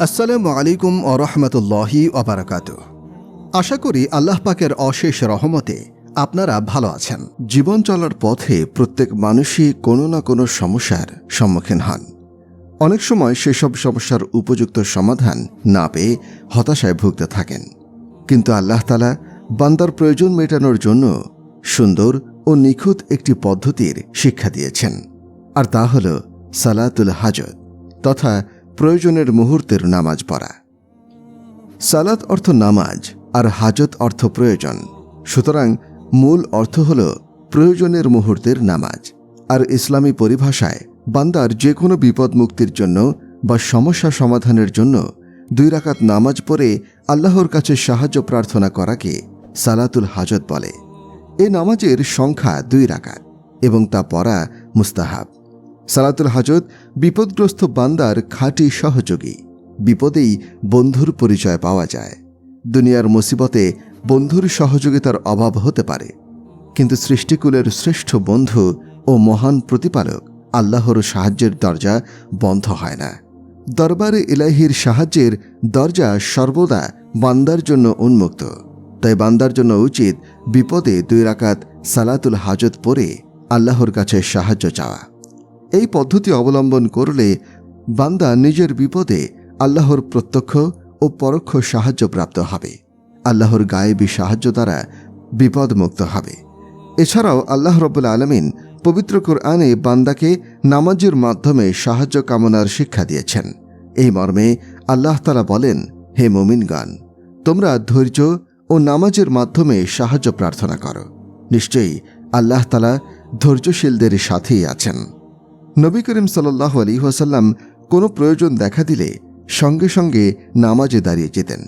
আসসালামু আলাইকুম ওয়া রাহমাতুল্লাহি ওয়া বারাকাতুহু। আশা করি আল্লাহ পাকের অশেষ রহমতে আপনারা ভালো আছেন। জীবন চলার পথে প্রত্যেক মানুষই কোনো না কোনো সমস্যার সম্মুখীন হন। অনেক সময় সেসব সমস্যার উপযুক্ত সমাধান না পেয়ে হতাশায় ভুগতে থাকেন। কিন্তু আল্লাহ তাআলা বান্দার প্রয়োজন মেটানোর জন্য সুন্দর ও নিখুঁত একটি পদ্ধতির শিক্ষা দিয়েছেন, আর তা হল সালাতুল হাজত তথা প্রয়োজনের মুহূর্তের নামাজ পড়া। সালাত অর্থ নামাজ আর হাজত অর্থ প্রয়োজন, সুতরাং মূল অর্থ হল প্রয়োজনের মুহূর্তের নামাজ। আর ইসলামী পরিভাষায় বান্দার যে কোনো বিপদ মুক্তির জন্য বা সমস্যা সমাধানের জন্য 2 রাকাত নামাজ পড়ে আল্লাহর কাছে সাহায্য প্রার্থনা করাকে সালাতুল হাজত বলে। এই নামাজের সংখ্যা 2 রাকাত এবং তা পড়া মুস্তাহাব। সালাতুল হাজত বিপদগ্রস্ত বান্দার খাঁটি সহযোগী। বিপদেই বন্ধুর পরিচয় পাওয়া যায়। দুনিয়ার মুসিবতে বন্ধুর সহযোগিতার অভাব হতে পারে, কিন্তু সৃষ্টিকুলের শ্রেষ্ঠ বন্ধু ও মহান প্রতিপালক আল্লাহর সাহায্যের দরজা বন্ধ হয় না। দরবারে ইলাহির সাহায্যের দরজা সর্বদা বান্দার জন্য উন্মুক্ত। তাই বান্দার জন্য উচিত বিপদে 2 রাকাত সালাতুল হাজত পড়ে আল্লাহর কাছে সাহায্য চাওয়া। এই পদ্ধতি অবলম্বন করলে বান্দা নিজের বিপদে আল্লাহর প্রত্যক্ষ ও পরোক্ষ সাহায্য প্রাপ্ত হবে। আল্লাহর গায়েবী সাহায্য দ্বারা বিপদমুক্ত হবে। এছাড়াও আল্লাহ রাব্বুল আলামিন পবিত্র কোরআনে বান্দাকে নামাজের মাধ্যমে সাহায্য কামনার শিক্ষা দিয়েছেন। এই মর্মে আল্লাহ তাআলা বলেন, হে মুমিনগণ, তোমরা ধৈর্য ও নামাজের মাধ্যমে সাহায্য প্রার্থনা করো। নিশ্চয়ই আল্লাহ তাআলা ধৈর্যশীলদের সাথেই আছেন। নবী করিম সাল্লাল্লাহু আলাইহি ওয়াসাল্লাম কোনো প্রয়োজন দেখা দিলে সঙ্গে সঙ্গে নামাজে দাঁড়িয়ে যেতেন।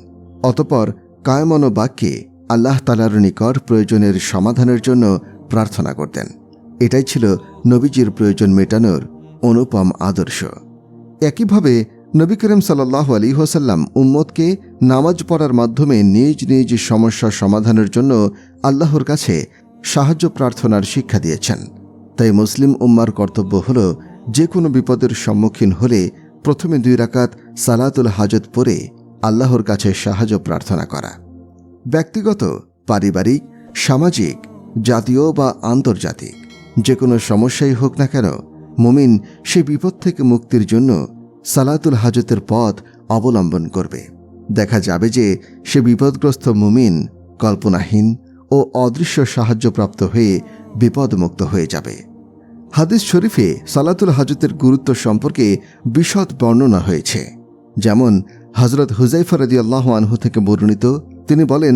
অতঃপর কায়মনো বাক্যে আল্লাহ তাআলার নিকট প্রয়োজনের সমাধানের জন্য প্রার্থনা করতেন। এটাই ছিল নবীজির প্রয়োজন মেটানোর অনুপম আদর্শ। একইভাবে নবী করিম সাল্লাল্লাহু আলাইহি ওয়াসাল্লাম উম্মতকে নামাজ পড়ার মাধ্যমে নিজ নিজ সমস্যা সমাধানের জন্য আল্লাহর কাছে সাহায্য প্রার্থনার শিক্ষা দিয়েছেন। তাই মুসলিম উম্মার কর্তব্য হল যে কোনো বিপদের সম্মুখীন হলে প্রথমে 2 রাকাত সালাতুল হাজত পড়ে আল্লাহর কাছে সাহায্য প্রার্থনা করা। ব্যক্তিগত, পারিবারিক, সামাজিক, জাতীয় বা আন্তর্জাতিক যে কোনো সমস্যাই হোক না কেন, মুমিন সেই বিপদ থেকে মুক্তির জন্য সালাতুল হাজতের পথ অবলম্বন করবে। দেখা যাবে যে সে বিপদগ্রস্ত মুমিন কল্পনাহীন ও অদৃশ্য সাহায্যপ্রাপ্ত হয়ে বিপদমুক্ত হয়ে যাবে। হাদিস শরীফে সালাতুল হাজতের গুরুত্ব সম্পর্কে বিশদ বর্ণনা হয়েছে। যেমন হযরত হুযায়ফা রাদিয়াল্লাহু আনহু থেকে বর্ণিত, তিনি বলেন,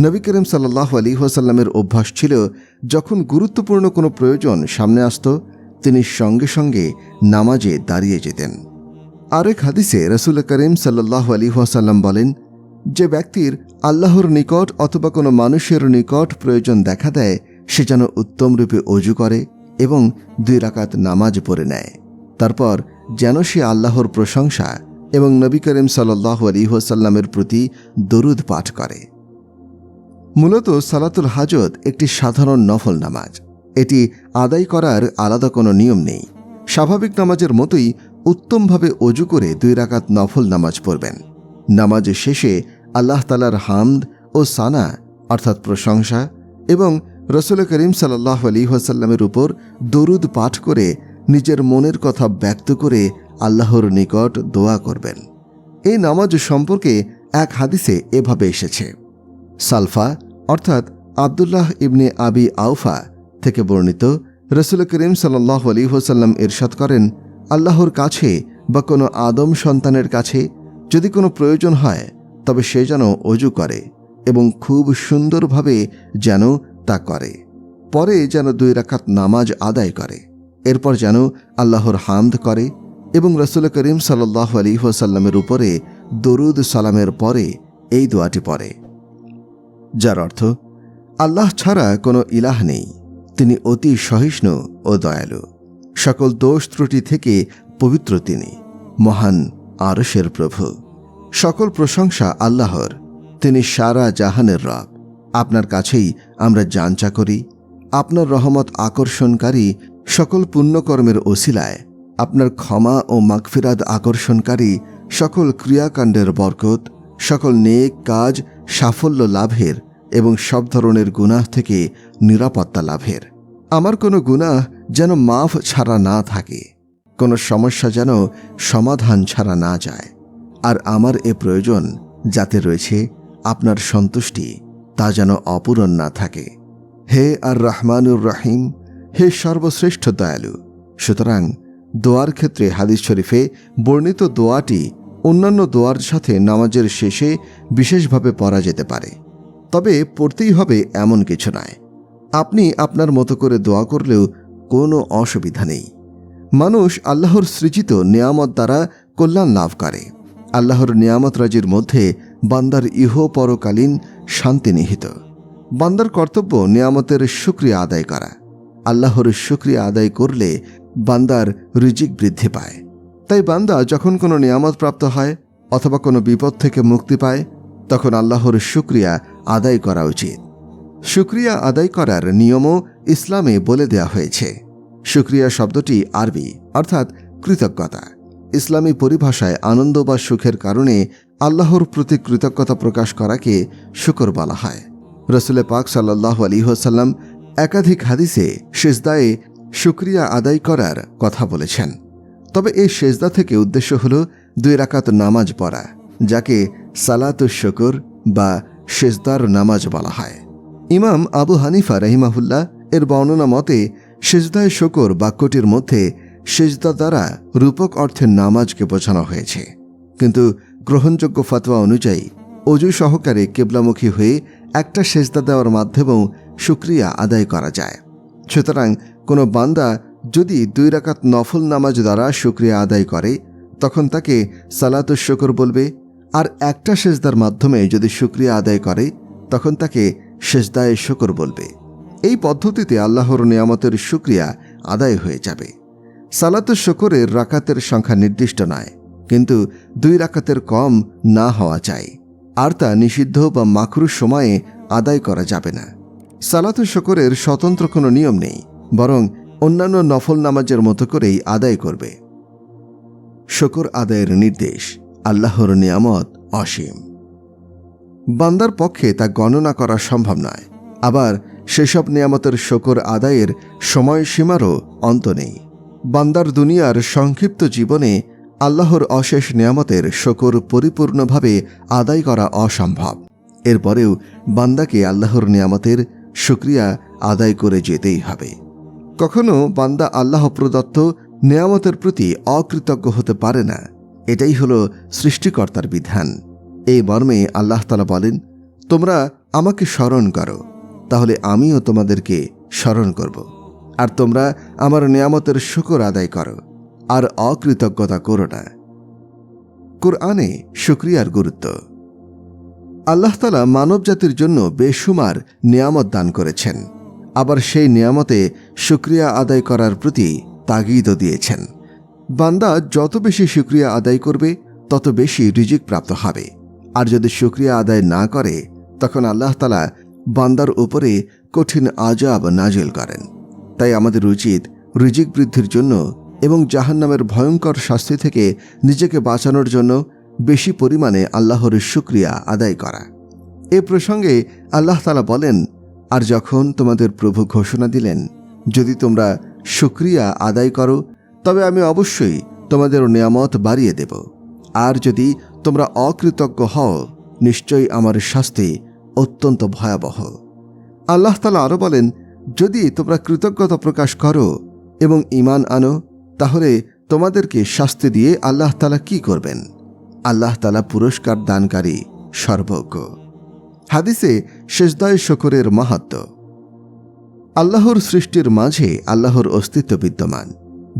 নবী করিম সাল্লাল্লাহু আলাইহি ওয়াসাল্লামের অভ্যাস ছিল যখন গুরুত্বপূর্ণ কোনো প্রয়োজন সামনে আসত তিনি সঙ্গে সঙ্গে নামাজে দাঁড়িয়ে যেতেন। আরেক হাদিসে রাসূল করিম সাল্লাল্লাহু আলাইহি ওয়াসাল্লাম বলেন, যে ব্যক্তির আল্লাহর নিকট অথবা কোনো মানুষের নিকট প্রয়োজন দেখা দেয় সে যেন উত্তম রূপে ওযু করে এবং 2 রাকাত নামাজ পড়ে নেয়। তারপর যেন সে আল্লাহর প্রশংসা এবং নবী করিম সাল্লাল্লাহু আলাইহি ওয়াসাল্লামের প্রতি দরুদ পাঠ করে। মূলত সালাতুল হাজত একটি সাধারণ নফল নামাজ। এটি আদায় করার আলাদা কোনো নিয়ম নেই। স্বাভাবিক নামাজের মতোই উত্তমভাবে ওযু করে 2 রাকাত নফল নামাজ পড়বেন। নামাজের শেষে আল্লাহ তাআলার হামদ ও সানা অর্থাৎ প্রশংসা এবং রাসূল করিম সাল্লাল্লাহু আলাইহি ওয়াসাল্লামের উপর দরুদ পাঠ করে নিজের মনের কথা ব্যক্ত করে আল্লাহর নিকট দোয়া করবেন। এই নামাজ সম্পর্কে এক হাদিসে এভাবে এসেছে, সালফা অর্থাৎ আব্দুল্লাহ ইবনে আবি আওফা থেকে বর্ণিত, রাসূল করিম সাল্লাল্লাহু আলাইহি ওয়াসাল্লাম ইরশাদ করেন, আল্লাহর কাছে বা কোনো আদম সন্তানের কাছে যদি কোনো প্রয়োজন হয় তবে সে যেন ওযু করে এবং খুব সুন্দরভাবে যেন তা করে, পরে যেন 2 রাকাত নামাজ আদায় করে, এরপর যেন আল্লাহর হামদ করে এবং রাসূল করিম সাল্লাল্লাহু আলাইহি ওয়াসাল্লামের উপরে দরুদ সালামের পরে এই দোয়াটি পড়ে, যার অর্থ, আল্লাহ ছাড়া কোনো ইলাহ নেই, তিনি অতি সহিষ্ণু ও দয়ালু, সকল দোষ ত্রুটি থেকে পবিত্র তিনি, মহান আরশের প্রভু, সকল প্রশংসা আল্লাহর, তিনি সারা জাহানের রব, আপনার কাছেই আমরা জানচা করি, আপনার রহমত আকর্ষণকারী সকল পুণ্যকর্মের ওসিলায় আপনার ক্ষমা ও মাগফিরাত আকর্ষণকারী সকল ক্রিয়াকাণ্ডের বরকত, সকল নেক কাজ সাফল্য লাভের এবং সব ধরনের গুনাহ থেকে নিরাপত্তা লাভের। আমার কোনো গুনাহ যেন মাফ ছাড়া না থাকে, কোনো সমস্যা যেন সমাধান ছাড়া না যায়। আর আমার এ প্রয়োজন যাতে রয়েছে আপনার সন্তুষ্টি, তা যেন অপূরণ না থাকে। হে আর রহমানুর রহিম, হে সর্বশ্রেষ্ঠ দয়ালু। সুতরাং দোয়ার ক্ষেত্রে হাদিস শরীফে বর্ণিত দোয়াটি অন্যান্য দোয়ার সাথে নামাজের শেষে বিশেষভাবে পড়া যেতে পারে, তবে পড়তেই হবে এমন কিছু নয়। আপনি আপনার মতো করে দোয়া করলেও কোনো অসুবিধা নেই। মানুষ আল্লাহর সৃজিত নেয়ামত দ্বারা কল্যাণ লাভ করে। আল্লাহর নেয়ামত রাজির মধ্যে বান্দার ইহ পরকালীন শান্তি নিহিত। বান্দার কর্তব্য নেয়ামতের শুকরিয়া আদায় করা। আল্লাহর শুকরিয়া আদায় করলে বান্দার রিজিক বৃদ্ধি পায়। তাই বান্দা যখন কোনো নেয়ামত প্রাপ্ত হয় অথবা কোনো বিপদ থেকে মুক্তি পায়, তখন আল্লাহর শুকরিয়া আদায় করা উচিত। শুকরিয়া আদায় করার নিয়মও ইসলামে বলে দেয়া হয়েছে। শুকরিয়া শব্দটি আরবি, অর্থাৎ কৃতজ্ঞতা। ইসলামী পরিভাষায় আনন্দ বা সুখের কারণে আল্লাহর প্রতি কৃতজ্ঞতা প্রকাশ করাকে শুকর বলা হয়। রসুল পাক সাল্লাল্লাহু আলাইহি ওয়াসাল্লাম একাধিক হাদিসে সিজদায়ে শুকরিয়া আদায় করার কথা বলেছেন। তবে এই সিজদা থেকে উদ্দেশ্য হল 2 রাকাত নামাজ পড়া, যাকে সালাতুশ শুকর বা সিজদার নামাজ বলা হয়। ইমাম আবু হানিফা রাহিমাহুল্লাহ এর বর্ণনা মতে সিজদায়ে শুকর বাক্যটির মধ্যে সিজদা দ্বারা রূপক অর্থের নামাজকে বোঝানো হয়েছে, কিন্তু গ্রহণযোগ্য ফতোয়া অনুযায়ী অজু সহকারে কিবলামুখী হয়ে একটা সিজদা দেওয়ার মাধ্যমেও শুকরিয়া আদায় করা যায়। সুতরাং কোনো বান্দা যদি 2 রাকাত নফল নামাজ দ্বারা শুকরিয়া আদায় করে, তখন তাকে সালাতুশ শুকর বলবে। আর একটা সিজদার মাধ্যমে যদি শুকরিয়া আদায় করে, তখন তাকে সিজদায়ে শুকর বলবে। এই পদ্ধতিতে আল্লাহর নিয়ামতের শুকরিয়া আদায় হয়ে যাবে। সালাতুশ শুকরের রাকাতের সংখ্যা নির্দিষ্ট নয়, কিন্তু 2 রাকাতের কম না হওয়া চাই, আর তা নিষিদ্ধ বা মাকরুহ সময়ে আদায় করা যাবে না। সালাতুশ শুকরের স্বতন্ত্র কোনো নিয়ম নেই, বরং অন্যান্য নফল নামাজের মতো করেই আদায় করবে। শুকর আদায়ের নির্দেশ। আল্লাহর নিয়ামত অসীম, বান্দার পক্ষে তা গণনা করা সম্ভব নয়। আবার সেসব নিয়ামতের শুকর আদায়ের সময়সীমারও অন্ত নেই। বান্দার দুনিয়ার সংক্ষিপ্ত জীবনে আল্লাহর অশেষ নিয়ামতের শুকর পরিপূর্ণভাবে আদায় করা অসম্ভব। এরপরেও বান্দাকে আল্লাহর নিয়ামতের শুকরিয়া আদায় করে যেতেই হবে। কখনো বান্দা আল্লাহ প্রদত্ত নিয়ামতের প্রতি অকৃতজ্ঞ হতে পারে না। এটাই হলো সৃষ্টিকর্তার বিধান। এই মর্মে আল্লাহ তাআলা বলেন, তোমরা আমাকে স্মরণ করো, তাহলে আমিও তোমাদেরকে স্মরণ করব। আর তোমরা আমার নিয়ামতের শুকর আদায় করো, আর অকৃতজ্ঞতা করো না। কুরআনে শুকরিয়ার গুরুত্ব। আল্লাহ তাআলা মানব জাতির জন্য বেশুমার নিয়ামত দান করেছেন। আবার সেই নিয়ামতে শুকরিয়া আদায় করার প্রতি তাগিদও দিয়েছেন। বান্দা যত বেশি শুকরিয়া আদায় করবে, তত বেশি রিজিক প্রাপ্ত হবে। আর যদি শুকরিয়া আদায় না করে, তখন আল্লাহ তাআলা বান্দার উপরে কঠিন আযাব নাজিল করেন। তাই আমাদের উচিত রিজিক বৃদ্ধির জন্য এবং জাহান্নামের ভয়ঙ্কর শাস্তি থেকে নিজেকে বাঁচানোর জন্য বেশি পরিমাণে আল্লাহর শুকরিয়া আদায় করা। এ প্রসঙ্গে আল্লাহ তাআলা বলেন, আর যখন তোমাদের প্রভু ঘোষণা দিলেন, যদি তোমরা শুকরিয়া আদায় করো, তবে আমি অবশ্যই তোমাদের নিয়ামত বাড়িয়ে দেব। আর যদি তোমরা অকৃতজ্ঞ হও, নিশ্চয়ই আমার শাস্তি অত্যন্ত ভয়াবহ। আল্লাহ তাআলা আরও বলেন, যদি তোমরা কৃতজ্ঞতা প্রকাশ করো এবং ঈমান আনো, তাহলে তোমাদেরকে শাস্তি দিয়ে আল্লাহ তাআলা কি করবেন? আল্লাহ তাআলা পুরস্কার দানকারী, সর্বজ্ঞ। হাদিসে সিজদায়ে শুকরের মাহাত্ম্য। আল্লাহর সৃষ্টির মাঝে আল্লাহর অস্তিত্ব বিদ্যমান।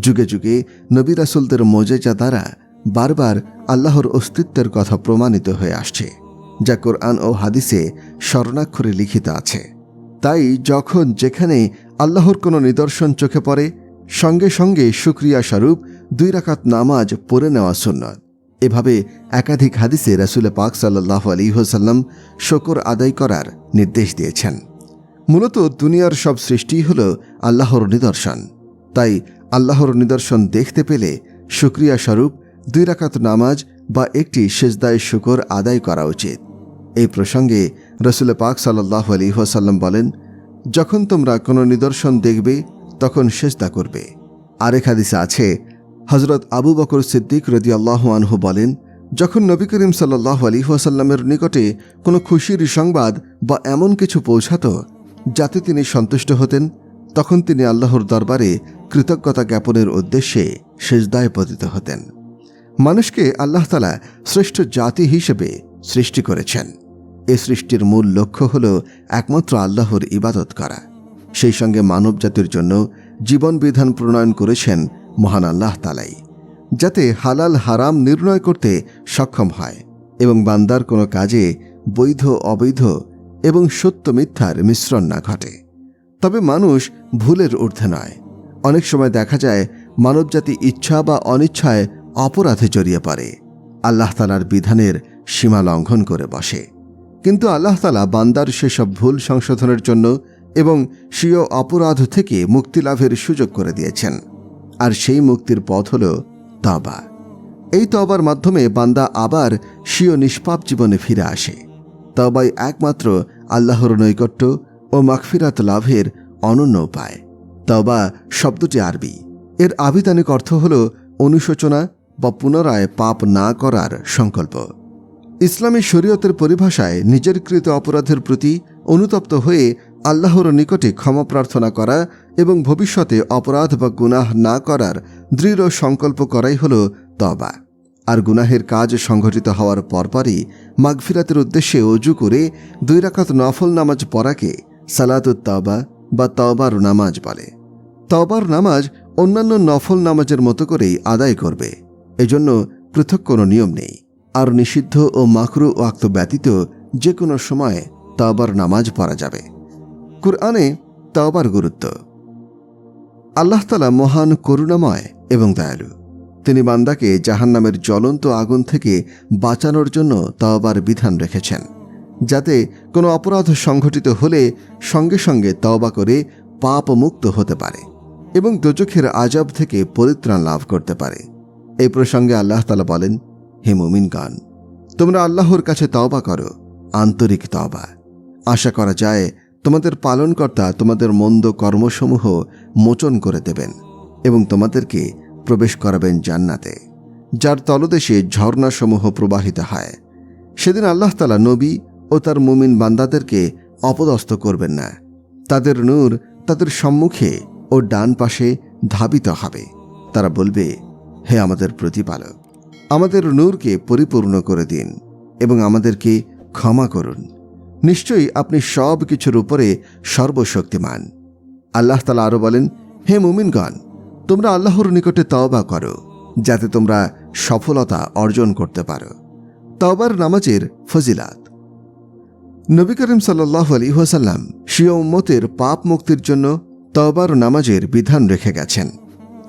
যুগে যুগে নবী রাসূলদের মুজিজা দ্বারা বারবার আল্লাহর অস্তিত্বের কথা প্রমাণিত হয়ে আসছে, যা কোরআন ও হাদিসে স্বর্ণাক্ষরে লিখিত আছে। তাই যখন যেখানে আল্লাহর কোনো নিদর্শন চোখে পড়ে, সঙ্গে সঙ্গে শুকরিয়া স্বরূপ 2 রাকাত নামাজ পড়ে নেওয়া সুন্নত। এভাবে একাধিক হাদিসে রাসূল পাক সাল্লাল্লাহু আলাইহি ওয়াসাল্লাম শুকর আদায় করার নির্দেশ দিয়েছেন। মূলত দুনিয়ার সব সৃষ্টিই হল আল্লাহর নিদর্শন। তাই আল্লাহর নিদর্শন দেখতে পেলে শুকরিয়া স্বরূপ 2 রাকাত নামাজ বা একটি সেজদায়ে শুকর আদায় করা উচিত। এই প্রসঙ্গে রাসূল পাক সাল্লাল্লাহু আলাইহি ওয়াসাল্লাম বলেন, যখন তোমরা কোনো নিদর্শন দেখবে তখন সেজদা করবে। আরেক হাদিসে আছে, হযরত আবু বকর সিদ্দিক রাদিয়াল্লাহু আনহু বলেন, যখন নবী করিম সাল্লাল্লাহু আলাইহি ওয়াসাল্লামের নিকটে কোনো খুশির সংবাদ বা এমন কিছু পৌঁছাত যাতে তিনি সন্তুষ্ট হতেন, তখন তিনি আল্লাহর দরবারে কৃতজ্ঞতা জ্ঞাপনের উদ্দেশ্যে সেজদায় পতিত হতেন। মানুষকে আল্লাহ তাআলা শ্রেষ্ঠ জাতি হিসেবে সৃষ্টি করেছেন। এ সৃষ্টির মূল লক্ষ্য হল একমাত্র আল্লাহর ইবাদত করা। সেই সঙ্গে মানব জাতির জন্য জীবন বিধান প্রণয়ন করেছেন মহান আল্লাহ তাআলাই, যাতে হালাল হারাম নির্ণয় করতে সক্ষম হয় এবং বান্দার কোনো কাজে বৈধ অবৈধ এবং সত্য মিথ্যার মিশ্রণ না ঘটে। তবে মানুষ ভুলের ঊর্ধ্বে নয়। অনেক সময় দেখা যায় মানবজাতি ইচ্ছা বা অনিচ্ছায় অপরাধে জড়িয়ে পড়ে, আল্লাহ তাআলার বিধানের সীমা লঙ্ঘন করে বসে। কিন্তু আল্লাহ তাআলা বান্দার সেসব ভুল সংশোধনের জন্য এবং স্বীয় অপরাধ থেকে মুক্তি লাভের সুযোগ করে দিয়েছেন। আর সেই মুক্তির পথ হল তওবা। এই তওবার মাধ্যমে বান্দা আবার স্বীয় নিষ্পাপ জীবনে ফিরে আসে। তওবাই একমাত্র আল্লাহর নৈকট্য ও মাগফিরাত লাভের অনন্য উপায়। তওবা শব্দটি আরবি। এর আবিধানিক অর্থ হল অনুশোচনা বা পুনরায় পাপ না করার সংকল্প। ইসলামী শরীয়তের পরিভাষায় নিজের কৃত অপরাধের প্রতি অনুতপ্ত হয়ে আল্লাহর নিকটে ক্ষমা প্রার্থনা করা এবং ভবিষ্যতে অপরাধ বা গুনাহ না করার দৃঢ় সংকল্প করাই হল তওবা। আর গুনাহের কাজ সংঘটিত হওয়ার পরপরই মাগফিরাতের উদ্দেশ্যে ওযু করে 2 রাকাত নফল নামাজ পড়াকে সালাতুত তওবা বা তওবার নামাজ বলে। তওবার নামাজ অন্যান্য নফল নামাজের মতো করেই আদায় করবে। এজন্য পৃথক কোনো নিয়ম নেই। আর নিষিদ্ধ ও মাকরুহ ওয়াক্ত ব্যতীত যে কোনো সময়ে তওবার নামাজ পড়া যাবে। কুরআনে তওবার গুরুত্ব। আল্লাহ তাআলা মহান, করুণাময় এবং দয়ালু। তিনি বান্দাকে জাহান্নামের জ্বলন্ত আগুন থেকে বাঁচানোর জন্য তওবার বিধান রেখেছেন, যাতে কোনো অপরাধ সংঘটিত হলে সঙ্গে সঙ্গে তওবা করে পাপ মুক্ত হতে পারে এবং দোজখের আযাব থেকে পরিত্রাণ লাভ করতে পারে। এই প্রসঙ্গে আল্লাহ তাআলা বলেন, হে মুমিনগণ, তোমরা আল্লাহর কাছে তওবা করো, আন্তরিক তওবা। আশা করা যায় তোমাদের পালনকর্তা তোমাদের মন্দ কর্মসমূহ মোচন করে দেবেন এবং তোমাদেরকে প্রবেশ করাবেন জান্নাতে, যার তলদেশে ঝর্ণাসমূহ প্রবাহিত হয়। সেদিন আল্লাহ তাআলা নবী ও তার মুমিন বান্দাদেরকে অপদস্থ করবেন না। তাদের নূর তাদের সম্মুখে ও ডান পাশে ধাবিত হবে। তারা বলবে, হে আমাদের প্রতিপালক, আমাদের নূরকে পরিপূর্ণ করে দিন এবং আমাদেরকে ক্ষমা করুন। নিশ্চয়ই আপনি সব কিছুর উপরে সর্বশক্তিমান। আল্লাহ তাআলা আরও বলেন, হে মুমিনগণ, তোমরা আল্লাহর নিকটে তওবা করো, যাতে তোমরা সফলতা অর্জন করতে পারো। তওবার নামাজের ফজিলাত। নবী করিম সাল্লাল্লাহু আলাইহি ওয়াসাল্লাম স্বীয় উম্মতের পাপ মুক্তির জন্য তওবার নামাজের বিধান রেখে গেছেন।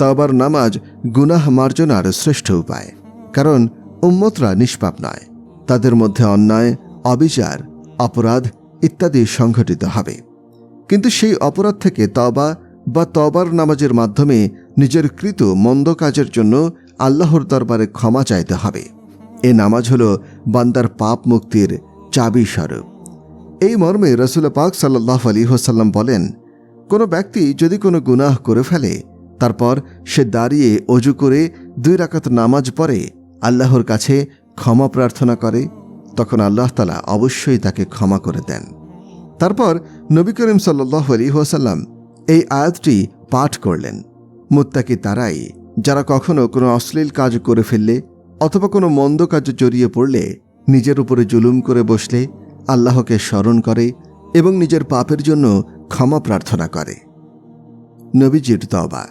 তওবার নামাজ গুনাহ মার্জনার শ্রেষ্ঠ উপায়, কারণ উম্মতরা নিষ্পাপ নয়। তাদের মধ্যে অন্যায়, অবিচার, অপরাধ ইত্যাদি সংঘটিত হবে, কিন্তু সেই অপরাধ থেকে তওবা বা তওবার নামাজের মাধ্যমে নিজের কৃত মন্দ কাজের জন্য আল্লাহর দরবারে ক্ষমা চাইতে হবে। এ নামাজ হল বান্দার পাপ মুক্তির চাবি স্বরূপ। এই মর্মে রাসূল পাক সাল্লাল্লাহু আলাইহি ওয়াসাল্লাম বলেন, কোনো ব্যক্তি যদি কোনো গুনাহ করে ফেলে, তারপর সে দাঁড়িয়ে ওযু করে 2 রাকাত নামাজ পড়ে আল্লাহর কাছে ক্ষমা প্রার্থনা করে, তখন আল্লাহ তাআলা অবশ্যই তাকে ক্ষমা করে দেন। তারপর নবী করিম সাল্লাল্লাহু আলাইহি ওয়াসাল্লাম এই আয়াতটি পাঠ করলেন। মুত্তাকি তারাই যারা কখনো কোনো অশ্লীল কাজ করে ফেললে অথবা কোনো মন্দ কাজে জড়িয়ে পড়লে নিজের উপরে জুলুম করে বসলে আল্লাহকে স্মরণ করে এবং নিজের পাপের জন্য ক্ষমা প্রার্থনা করে। নবীজির তওবা।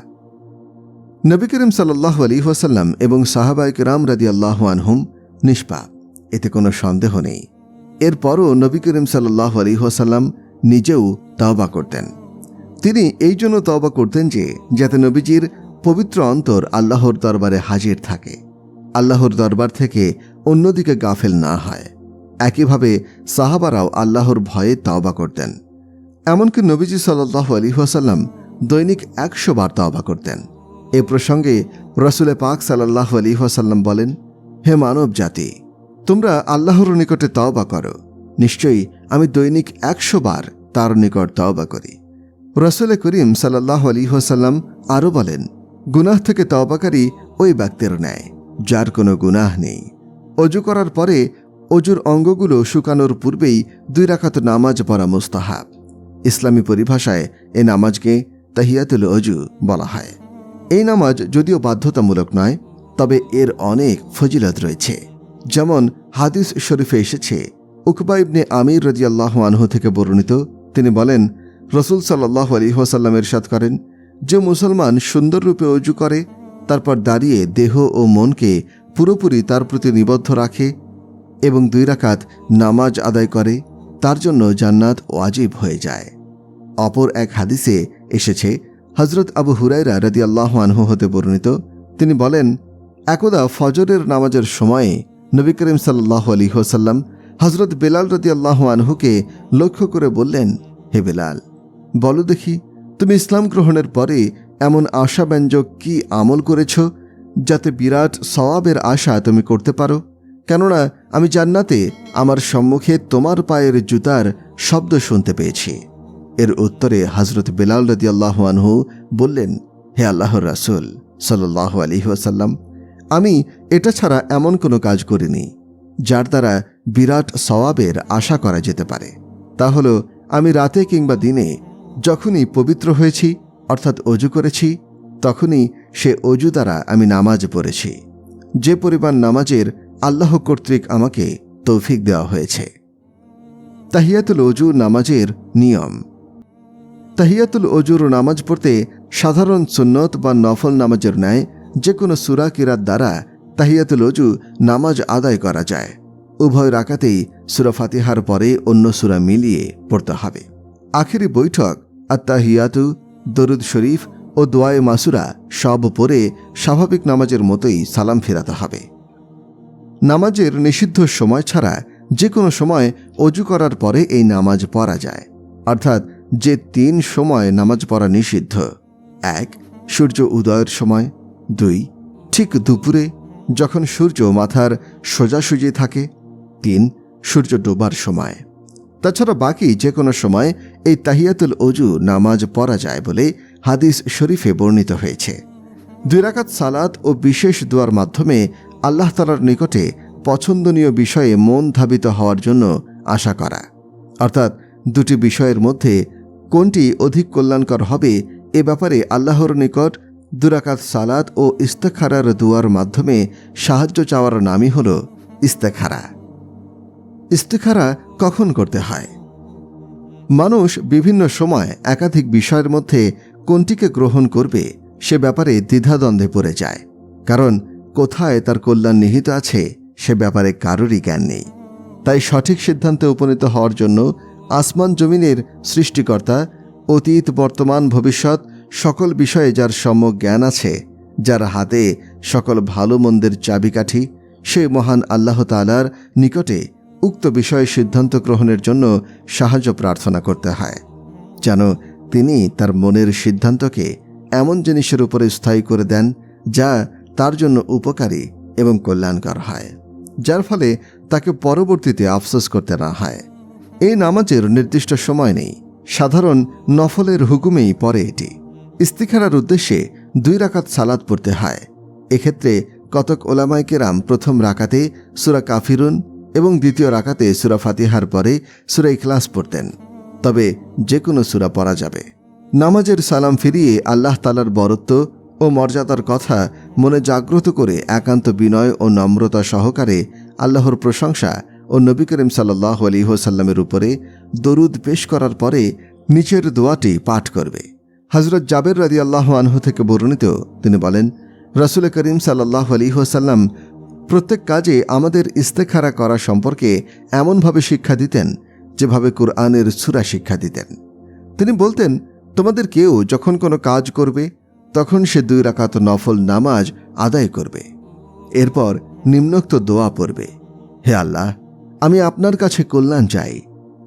নবী করিম সাল্লাল্লাহু আলাইহি ওয়াসাল্লাম এবং সাহাবায়ে কেরাম রাদিয়াল্লাহু আনহুম নিষ্পাপ, এতে কোনো সন্দেহ নেই। এরপরও নবী করিম সাল্লাল্লাহু আলাইহি ওয়াসাল্লাম নিজেও তওবা করতেন। তিনি এই জন্য তওবা করতেন যে যাতে নবীজির পবিত্র অন্তর আল্লাহর দরবারে হাজির থাকে, আল্লাহর দরবার থেকে অন্যদিকে গাফেল না হয়। একইভাবে সাহাবারাও আল্লাহর ভয়ে তওবা করতেন। এমনকি নবীজি সাল্লাল্লাহু আলাইহি ওয়াসাল্লাম দৈনিক 100 বার তওবা করতেন। এ প্রসঙ্গে রাসূলে পাক সাল্লাল্লাহু আলাইহি ওয়াসাল্লাম বলেন, হে মানব জাতি, তোমরা আল্লাহর নিকটে তওবা করো, নিশ্চয়ই আমি দৈনিক 100 বার তার নিকট তওবা করি। রাসূল করিম সাল্লাল্লাহু আলাইহি ওয়াসাল্লাম আরও বলেন, গুনাহ থেকে তওবাকারী ওই ব্যক্তির ন্যায় যার কোনো গুনাহ নেই। অজু করার পরে অজুর অঙ্গগুলো শুকানোর পূর্বেই 2 রাকাত নামাজ পড়া মুস্তাহাব। ইসলামী পরিভাষায় এই নামাজকে তাহিয়াতুল অজু বলা হয়। এই নামাজ যদিও বাধ্যতামূলক নয়, তবে এর অনেক ফজিলত রয়েছে। যেমন হাদিস শরীফে এসেছে, উকবা ইবনে আমির রাদিয়াল্লাহু আনহু থেকে বর্ণিত, তিনি বলেন, রাসূল সাল্লাল্লাহু আলাইহি ওয়াসাল্লাম ইরশাদ করেন, যে মুসলমান সুন্দররূপে অজু করে, তারপর দাঁড়িয়ে দেহ ও মনকে পুরোপুরি তার প্রতি নিবদ্ধ রাখে এবং 2 রাকাত নামাজ আদায় করে, তার জন্য জান্নাত ওয়াজিব হয়ে যায়। অপর এক হাদিসে এসেছে, হযরত আবু হুরায়রা রাদিয়াল্লাহু আনহু হতে বর্ণিত, তিনি বলেন, একদা ফজরের নামাজের সময়ে নবী করিম সাল্লাল্লাহু আলাইহি ওয়াসাল্লাম হযরত বেলাল রাদিয়াল্লাহু আনহুকে লক্ষ্য করে বললেন, হে বেলাল, বলো দেখি, তুমি ইসলাম গ্রহণের পরে এমন আশাব্যঞ্জক কি আমল করেছ যাতে বিরাট সওয়াবের আশা তুমি করতে পারো? কেননা আমি জান্নাতে আমার সম্মুখে তোমার পায়ের জুতার শব্দ শুনতে পেয়েছি। এর উত্তরে হযরত বেলাল রাদিয়াল্লাহু আনহু বললেন, হে আল্লাহর রাসূল সাল্লাল্লাহু আলাইহি ওয়াসাল্লাম, আমি এটা ছাড়া এমন কোনো কাজ করিনি যার দ্বারা বিরাট সওয়াবের আশা করা যেতে পারে। তা হলো, আমি রাতে কিংবা দিনে যখনই পবিত্র হয়েছি, অর্থাৎ অজু করেছি, তখনই সে অজু দ্বারা আমি নামাজ পড়েছি, যে পরিমাণ নামাজের আল্লাহ কর্তৃক আমাকে তৌফিক দেওয়া হয়েছে। তাহিয়াতুল অজু নামাজের নিয়ম। তাহিয়াতুল অজুর নামাজ পড়তে সাধারণ সুন্নত বা নফল নামাজের ন্যায় যে কোনো সূরা কিরাত দ্বারা তাহিয়াতুল অজু নামাজ আদায় করা যায়। উভয় রাকাতেই সূরা ফাতিহার পরে অন্য সূরা মিলিয়ে পড়তে হবে। আখেরি বৈঠক আত্তাহিয়াতু, দরুদ শরীফ ও দোয়ায়ে মাসুরা সব পড়ে স্বাভাবিক নামাজের মতোই সালাম ফেরাতে হবে। নামাজের নিষিদ্ধ সময় ছাড়া যে কোনো সময় অজু করার পরে এই নামাজ পড়া যায়, অর্থাৎ যে 3 সময় নামাজ পড়া নিষিদ্ধ: 1. সূর্য উদয়ের সময়, 2. ঠিক দুপুরে যখন সূর্য মাথার সোজাসুজি থাকে, 3. সূর্য ডোবার সময়। তাছাড়া বাকি যে কোনো সময় এই তাহিয়াতুল অজু নামাজ পড়া যায় বলে হাদিস শরীফে বর্ণিত হয়েছে। 2 রাকাত সালাত ও বিশেষ দোয়ার মাধ্যমে আল্লাহ তাআলার নিকটে পছন্দনীয় বিষয়ে মন ধাবিত হওয়ার জন্য আশা করা, অর্থাৎ 2টি বিষয়ের মধ্যে কোনটি অধিক কল্যাণকর হবে এ ব্যাপারে আল্লাহর নিকট 2 রাকাত সালাত ও ইস্তেখারার দোয়ার মাধ্যমে সাহায্য চাওয়ার নামই হল ইস্তেখারা। ইস্তেখারা কখন করতে হয়? মানুষ বিভিন্ন সময় একাধিক বিষয়ের মধ্যে কোনটিকে গ্রহণ করবে সে ব্যাপারে দ্বিধাদ্বন্দ্বে পড়ে যায়, কারণ কোথায় তার কল্যাণ নিহিত আছে সে ব্যাপারে কারোরই জ্ঞান নেই। তাই সঠিক সিদ্ধান্তে উপনীত হওয়ার জন্য আসমান জমিনের সৃষ্টিকর্তা, অতীত, বর্তমান, ভবিষ্যৎ সকল বিষয়ে যার সম্যক জ্ঞান আছে, যার হাতে সকল ভালো মন্দের চাবিকাঠি, সেই মহান আল্লাহ তাআলার নিকটে উক্ত বিষয়ে সিদ্ধান্ত গ্রহণের জন্য সাহায্য প্রার্থনা করতে হয়, যেন তিনি তার মনের সিদ্ধান্তকে এমন জিনিসের উপরে স্থায়ী করে দেন যা তার জন্য উপকারী এবং কল্যাণকর হয়, যার ফলে তাকে পরবর্তীতে আফসোস করতে না হয়। এই নামাজের নির্দিষ্ট সময় নেই, সাধারণ নফলের হুকুমেই পড়ে এটি। ইস্তিখারার উদ্দেশ্যে 2 রাকাত সালাত পড়তে হয়। এক্ষেত্রে কতক ওলামায়ে কেরাম প্রথম রাকাতে সূরা কাফিরুন এবং দ্বিতীয় রাকাতে সূরা ফাতিহার পরে সূরা ইখলাস পড়তেন, তবে যে কোনো সূরা পড়া যাবে। নামাজের সালাম ফিরিয়ে আল্লাহ তাআলার বরত্ব ও মর্যাদার কথা মনে জাগ্রত করে একান্ত বিনয় ও নম্রতা সহকারে আল্লাহর প্রশংসা ও নবী করিম সাল্লাল্লাহু আলাইহি ওয়াসাল্লামের উপরে দরুদ পেশ করার পরে নিচের দোয়াটি পাঠ করবে। হযরত জাবের রাদিয়াল্লাহু আনহু থেকে বর্ণিত, তিনি বলেন, রাসূল করিম সাল্লাল্লাহু আলাইহি ওয়াসাল্লাম প্রত্যেক কাজে আমাদের ইস্তেখারা করা সম্পর্কে এমনভাবে শিক্ষা দিতেন যেভাবে কুরআনের সূরা শিক্ষা দিতেন। তিনি বলতেন, তোমাদের কেউ যখন কোনো কাজ করবে তখন সে 2 রাকাত নফল নামাজ আদায় করবে, এরপর নিম্নোক্ত দোয়া পড়বে: হে আল্লাহ, আমি আপনার কাছে কল্যাণ চাই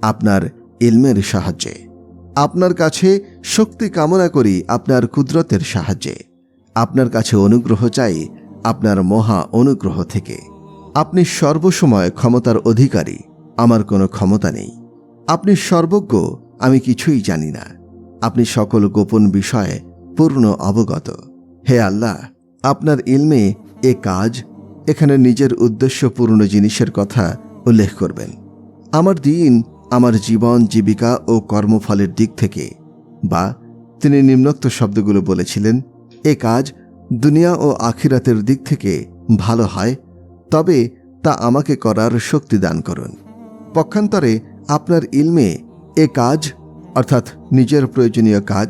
আপনার ইলমের সাহায্যে, আপনার কাছে শক্তি কামনা করি আপনার কুদরতের সাহায্যে, আপনার কাছে অনুগ্রহ চাই আপনার মহা অনুগ্রহ থেকে। আপনি সর্বসময় ক্ষমতার অধিকারী, আমার কোনো ক্ষমতা নেই। আপনি সর্বজ্ঞ, আমি কিছুই জানি না। আপনি সকল গোপন বিষয়ে পূর্ণ অবগত। হে আল্লাহ, আপনার ইলমে এ কাজ, এখানে নিজের উদ্দেশ্যপূর্ণ জিনিসের কথা উল্লেখ করবেন। আমার দিন, আমার জীবন, জীবিকা ও কর্মফলের দিক থেকে, বা তিনি নিম্নোক্ত শব্দগুলো বলেছিলেন, এ কাজ দুনিয়া ও আখিরাতের দিক থেকে ভালো হয়, তবে তা আমাকে করার শক্তি দান করুন। পক্ষান্তরে আপনার ইলমে এ কাজ, অর্থাৎ নিজের প্রয়োজনীয় কাজ,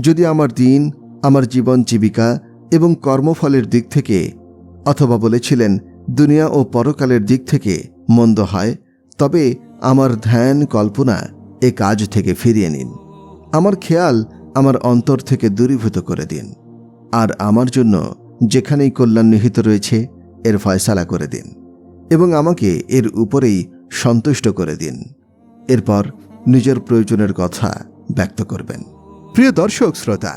যদি আমার দিন, আমার জীবন, জীবিকা এবং কর্মফলের দিক থেকে, অথবা বলেছিলেন দুনিয়া ও পরকালের দিক থেকে মন্দ হয়, তবে আমার ধ্যান কল্পনা এ কাজ থেকে ফিরিয়ে নিন। আমার খেয়াল আমার অন্তর থেকে দূরীভূত করে দিন, আর আমার জন্য যেখানেই কল্যাণ নিহিত রয়েছে এর ফয়সালা করে দিন, এবং আমাকে এর উপরেই সন্তুষ্ট করে দিন। এরপর নিজের প্রয়োজনের কথা ব্যক্ত করবেন। প্রিয় দর্শক শ্রোতা,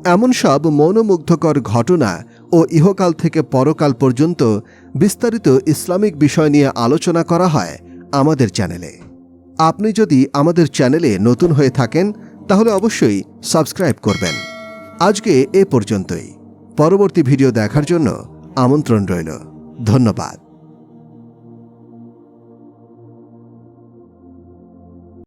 এমন সব মনোমুগ্ধকর ঘটনা ও ইহকাল থেকে পরকাল পর্যন্ত বিস্তারিত ইসলামিক বিষয় নিয়ে আলোচনা করা হয় আমাদের চ্যানেলে। আপনি যদি আমাদের চ্যানেলে নতুন হয়ে থাকেন তাহলে অবশ্যই সাবস্ক্রাইব করবেন। আজকে এ পর্যন্তই। পরবর্তী ভিডিও দেখার জন্য আমন্ত্রণ রইল। ধন্যবাদ।